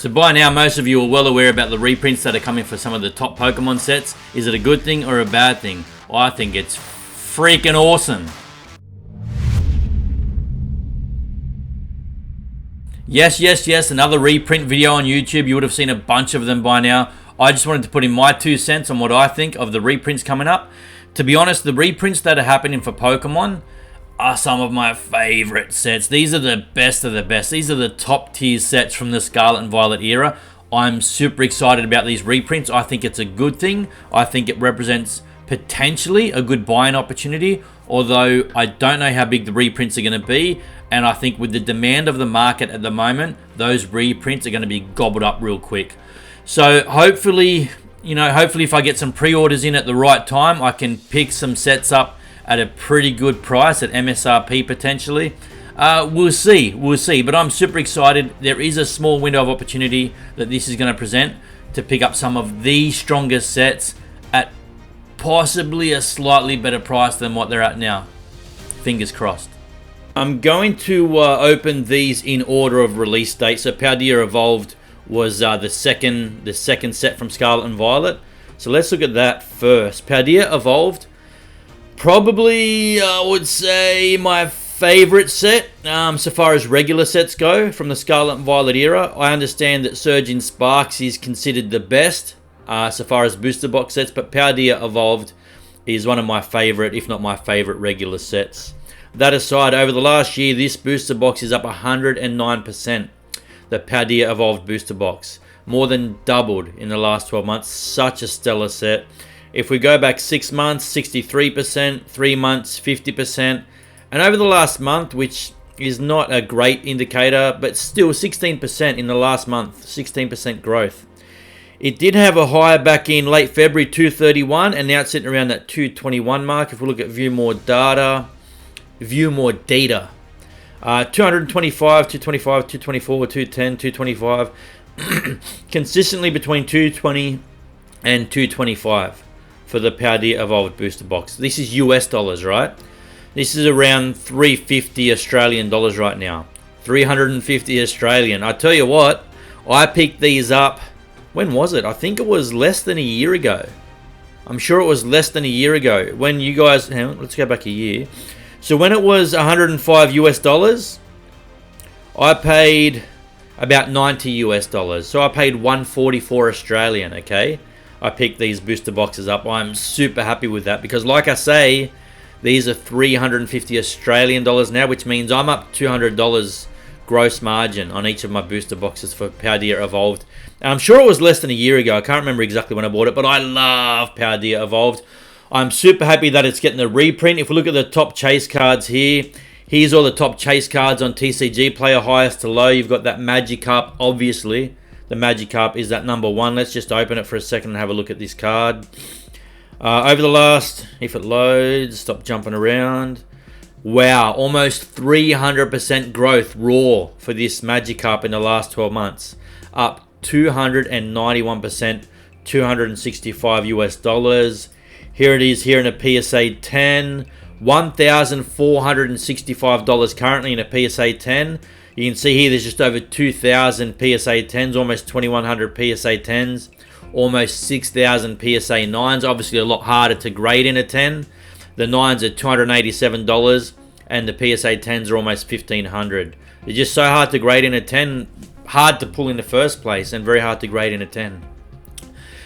So by now, most of you are well aware about the reprints that are coming for some of the top Pokemon sets. Is it a good thing or a bad thing? Well, I think it's freaking awesome. Yes, another reprint video on YouTube. You would have seen a bunch of them by now. I just wanted to put in my 2 cents on what I think of the reprints coming up. To be honest, the reprints that are happening for Pokemon are some of my favorite sets. These are the best of the best. These are the top tier sets from the Scarlet and Violet era. I'm super excited about these reprints. I think it's a good thing. I think it represents potentially a good buying opportunity, although I don't know how big the reprints are going to be, and I think with the demand of the market at the moment, those reprints are going to be gobbled up real quick. So hopefully if I get some pre-orders in at the right time, I can pick some sets up at a pretty good price at MSRP potentially. We'll see, but I'm super excited. There is a small window of opportunity that this is going to present to pick up some of the strongest sets at possibly a slightly better price than what they're at now. Fingers crossed. I'm going to open these in order of release date. So Paldea Evolved was the second set from Scarlet and Violet. So let's look at that first. Paldea Evolved, probably I would say my favorite set so far as regular sets go from the Scarlet and Violet era. I understand that Surging Sparks is considered the best so far as booster box sets, but Paldea Evolved is one of my favorite, if not my favorite, regular sets. That aside, over the last year, this booster box is up 109%. The Paldea Evolved booster box, more than doubled in the last 12 months. Such a stellar set. If we go back 6 months, 63%, 3 months, 50%, and over the last month, which is not a great indicator, but still 16% in the last month, 16% growth. It did have a high back in late February, 231, and now it's sitting around that 221 mark. If we look at view more data, 225, 225, 224, 210, 225, consistently between 220 and 225 for the Paldea Evolved booster box. This is US dollars, right? This is around 350 Australian dollars right now. 350 Australian. I tell you what, I picked these up, when was it? I think it was less than a year ago. I'm sure it was less than a year ago. When you guys, hang on, let's go back a year. So when it was 105 US dollars, I paid about 90 US dollars. So I paid 144 Australian, okay? I picked these booster boxes up. I'm super happy with that because, like I say, these are 350 Australian dollars now, which means I'm up $200 gross margin on each of my booster boxes for Paldea Evolved. And I'm sure it was less than a year ago. I can't remember exactly when I bought it, but I love Paldea Evolved. I'm super happy that it's getting a reprint. If we look at the top chase cards here, here's all the top chase cards on TCG Player, highest to low. You've got that Magikarp, obviously. The Magikarp is that number 1. Let's just open it for a second and have a look at this card. Over the last, if it loads, stop jumping around. Wow, almost 300% growth raw for this Magikarp in the last 12 months. Up 291%, 265 US dollars. Here it is here in a PSA 10, $1,465 currently in a PSA 10. You can see here there's just over 2,000 PSA 10s, almost 2,100 PSA 10s, almost 6,000 PSA 9s. Obviously a lot harder to grade in a 10. The 9s are $287 and the PSA 10s are almost $1,500. They're just so hard to grade in a 10, hard to pull in the first place and very hard to grade in a 10.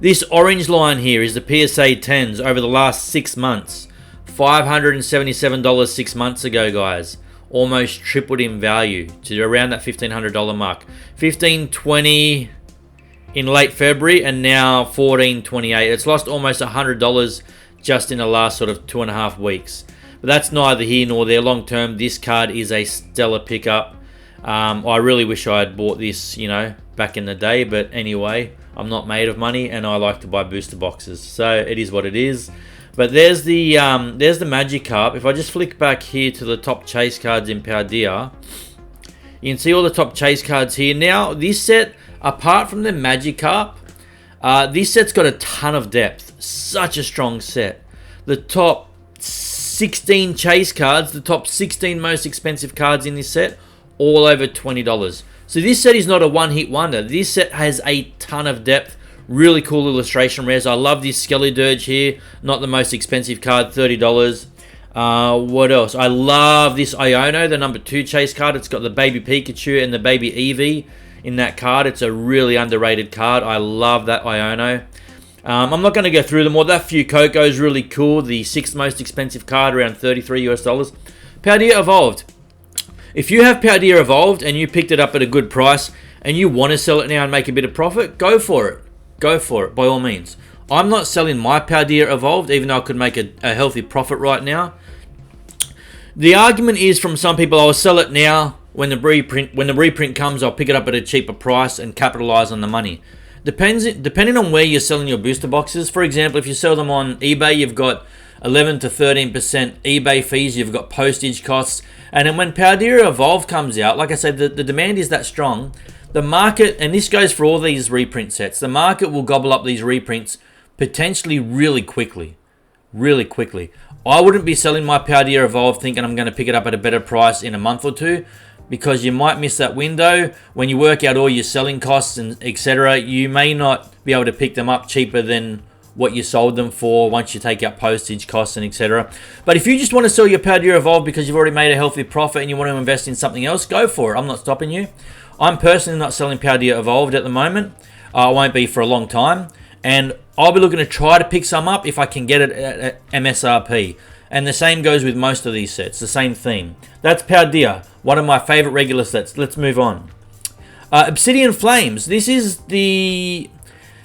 This orange line here is the PSA 10s over the last 6 months. $577 6 months ago, guys. Almost tripled in value to around that $1,500 mark. $1,520 in late February and now $1,428. It's lost almost $100 just in the last sort of 2.5 weeks. But that's neither here nor there. Long term, this card is a stellar pickup. I really wish I had bought this, back in the day. But anyway, I'm not made of money and I like to buy booster boxes. So it is what it is. But there's the Magikarp. If I just flick back here to the top chase cards in Paldea, you can see all the top chase cards here. Now, this set, apart from the Magikarp, this set's got a ton of depth. Such a strong set. The top 16 chase cards, the top 16 most expensive cards in this set, all over $20. So this set is not a one-hit wonder. This set has a ton of depth. Really cool illustration rares. I love this Skelly Dirge here. Not the most expensive card, $30. What else? I love this Iono, the number 2 chase card. It's got the baby Pikachu and the baby Eevee in that card. It's a really underrated card. I love that Iono. I'm not going to go through them all. That Fuecoco is really cool. The 6th most expensive card, around $33 US. Paldea Evolved. If you have Paldea Evolved and you picked it up at a good price and you want to sell it now and make a bit of profit, go for it. Go for it, by all means. I'm not selling my Paldea Evolved, even though I could make a healthy profit right now. The argument is from some people, I'll sell it now. When the reprint comes, I'll pick it up at a cheaper price and capitalize on the money. Depending on where you're selling your booster boxes. For example, if you sell them on eBay, you've got 11 to 13% eBay fees. You've got postage costs. And then when Paldea Evolved comes out, like I said, the demand is that strong. The market, and this goes for all these reprint sets, the market will gobble up these reprints potentially really quickly. Really quickly. I wouldn't be selling my Paldea Evolved thinking I'm going to pick it up at a better price in a month or two, because you might miss that window. When you work out all your selling costs and etc., you may not be able to pick them up cheaper than what you sold them for once you take out postage costs and etc. But if you just want to sell your Paldea Evolved because you've already made a healthy profit and you want to invest in something else, go for it. I'm not stopping you. I'm personally not selling Paldea Evolved at the moment. I won't be for a long time. And I'll be looking to try to pick some up if I can get it at MSRP. And the same goes with most of these sets. The same theme. That's Paldea, one of my favorite regular sets. Let's move on. Obsidian Flames. This is the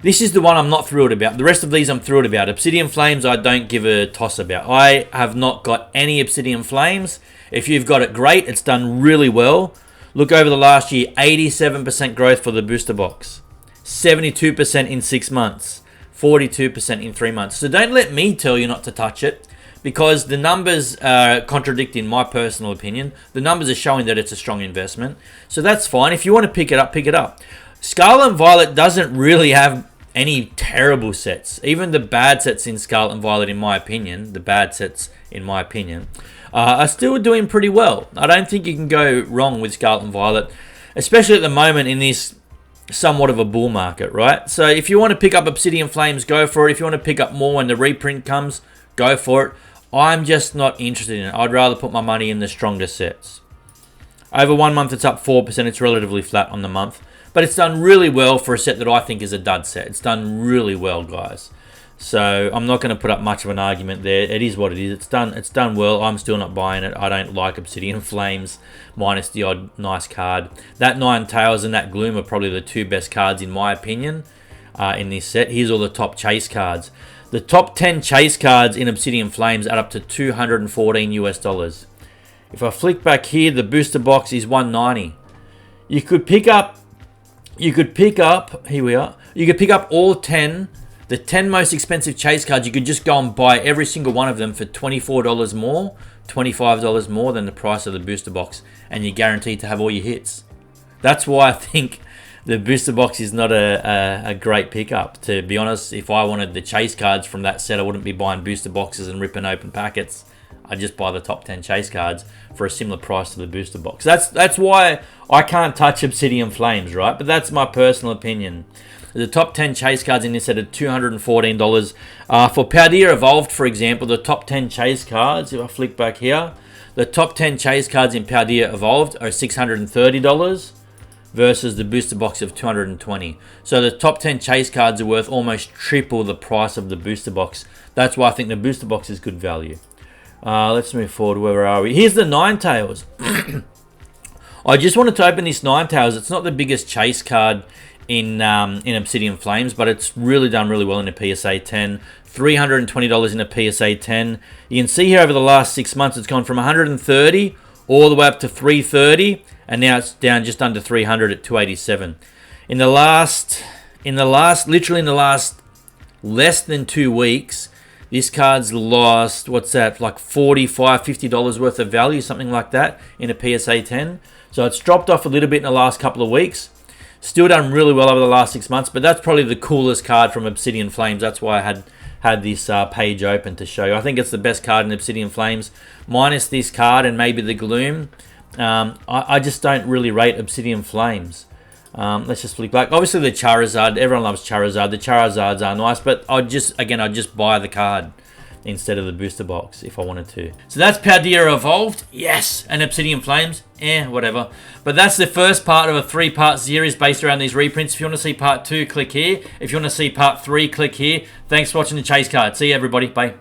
one I'm not thrilled about. The rest of these I'm thrilled about. Obsidian Flames I don't give a toss about. I have not got any Obsidian Flames. If you've got it, great. It's done really well. Look over the last year, 87% growth for the booster box. 72% in 6 months. 42% in 3 months. So don't let me tell you not to touch it, because the numbers contradict, in my personal opinion. The numbers are showing that it's a strong investment. So that's fine. If you want to pick it up, pick it up. Scarlet and Violet doesn't really have any terrible sets. Even the bad sets in Scarlet and Violet, in my opinion, are still doing pretty well. I don't think you can go wrong with Scarlet and Violet, especially at the moment in this somewhat of a bull market, right? So if you want to pick up Obsidian Flames, go for it. If you want to pick up more when the reprint comes, go for it. I'm just not interested in it. I'd rather put my money in the stronger sets. Over 1 month, it's up 4%. It's relatively flat on the month. But it's done really well for a set that I think is a dud set. It's done really well, guys. So I'm not going to put up much of an argument there. It is what it is. It's done well. I'm still not buying it. I don't like Obsidian Flames, minus the odd nice card. That Ninetales and that Gloom are probably the 2 best cards, in my opinion, in this set. Here's all the top chase cards. The top 10 chase cards in Obsidian Flames add up to $214 US. If I flick back here, the booster box is $190. You could pick up, here we are. You could pick up all 10, the 10 most expensive chase cards. You could just go and buy every single one of them for $24 more, $25 more than the price of the booster box, and you're guaranteed to have all your hits. That's why I think the booster box is not a great pickup. To be honest, if I wanted the chase cards from that set, I wouldn't be buying booster boxes and ripping open packets. I'd just buy the top 10 chase cards for a similar price to the booster box. That's why I can't touch Obsidian Flames, right? But that's my personal opinion. The top 10 chase cards in this set are $214. For Paldea Evolved, for example, the top 10 chase cards, if I flick back here, the top 10 chase cards in Paldea Evolved are $630 versus the booster box of $220. So the top 10 chase cards are worth almost triple the price of the booster box. That's why I think the booster box is good value. Let's move forward. Where are we? Here's the Ninetales. I just wanted to open this Ninetales. It's not the biggest chase card in Obsidian Flames, but it's really done really well in a PSA 10. $320 in a PSA 10. You can see here over the last 6 months, it's gone from 130 all the way up to 330, and now it's down just under 300 at 287. In the last less than 2 weeks, this card's lost, what's that, like $45, $50 worth of value, something like that, in a PSA 10. So it's dropped off a little bit in the last couple of weeks. Still done really well over the last 6 months, but that's probably the coolest card from Obsidian Flames. That's why I had this page open to show you. I think it's the best card in Obsidian Flames, minus this card and maybe the Gloom. I just don't really rate Obsidian Flames. Let's just flick back. Obviously the Charizard, everyone loves Charizard. The Charizards are nice, but I'd just buy the card instead of the booster box if I wanted to. So that's Paldea Evolved. Yes, and Obsidian Flames. Whatever. But that's the first part of a 3-part series based around these reprints. If you want to see part 2, click here. If you want to see part 3, click here. Thanks for watching the chase card. See you, everybody. Bye.